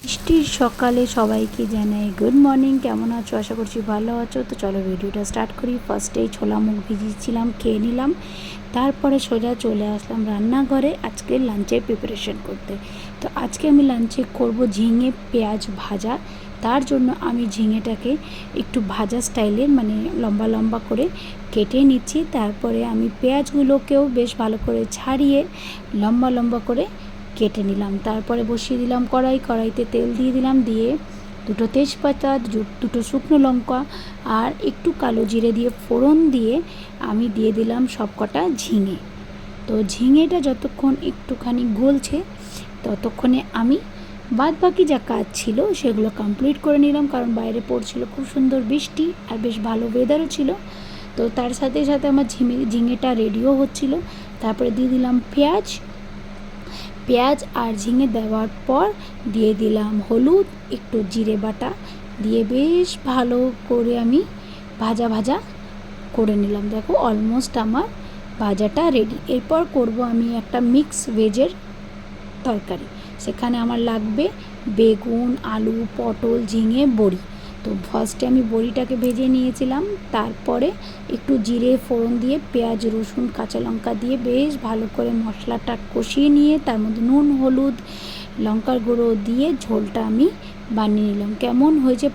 বৃষ্টির সকালে সবাইকে জানাই গুড মর্নিং। কেমন আছো? আশা করছি ভালো আছো। তো চলো ভিডিওটা স্টার্ট করি। ফার্স্টেই ছোলা মুগ ভিজিয়েছিলাম, খেয়ে নিলাম। তারপরে সোজা চলে আসলাম রান্নাঘরে আজকে লাঞ্চের প্রিপারেশন করতে। তো আজকে আমি লাঞ্চে করব ঝিঙে পেঁয়াজ ভাজা। তার জন্য আমি ঝিঙেটাকে একটু ভাজা স্টাইলের মানে লম্বা লম্বা করে কেটে নিচ্ছি। তারপরে আমি পেঁয়াজগুলোকেও বেশ ভালো করে ছাড়িয়ে লম্বা লম্বা করে কেটে নিলাম। তারপরে বসিয়ে দিলাম কড়াইতে তেল দিয়ে দিলাম, দিয়ে দুটো তেজপাতা, দুটো শুকনো লঙ্কা আর একটু কালো জিরে দিয়ে ফোড়ন দিয়ে আমি দিয়ে দিলাম সব কটা ঝিঙে। তো ঝিঙেটা যতক্ষণ একটুখানি গলছে ততক্ষণে আমি বাদ বাকি যা কাজ ছিল সেগুলো কমপ্লিট করে নিলাম, কারণ বাইরে পড়ছিল খুব সুন্দর বৃষ্টি আর বেশ ভালো ওয়েদারও ছিল। তো তার সাথে সাথে আমার ঝিঙেটা রেডিও হচ্ছিল। তারপরে দিয়ে দিলাম পেঁয়াজ আর ঝিঙে দেওয়ার পর দিয়ে দিলাম হলুদ, একটু জিরে বাটা দিয়ে বেশ ভালো করে আমি ভাজা ভাজা করে নিলাম। দেখো অলমোস্ট আমার ভাজাটা রেডি। এরপর করব আমি একটা মিক্স ভেজের তরকারি। সেখানে আমার লাগবে বেগুন, আলু, পটল, ঝিঙে, বড়ি। তো ফার্স্টে আমি বড়িটাকে ভেজে নিয়েছিলাম, তারপরে একটু জিরে ফোড়ন দিয়ে পেঁয়াজ, রসুন, কাঁচা লঙ্কা দিয়ে বেশ ভালো করে মশলাটা কষিয়ে নিয়ে তার মধ্যে নুন, হলুদ, লঙ্কার গুঁড়ো দিয়ে ঝোলটা আমি বানিয়ে নিলাম। কেমন হয়েছে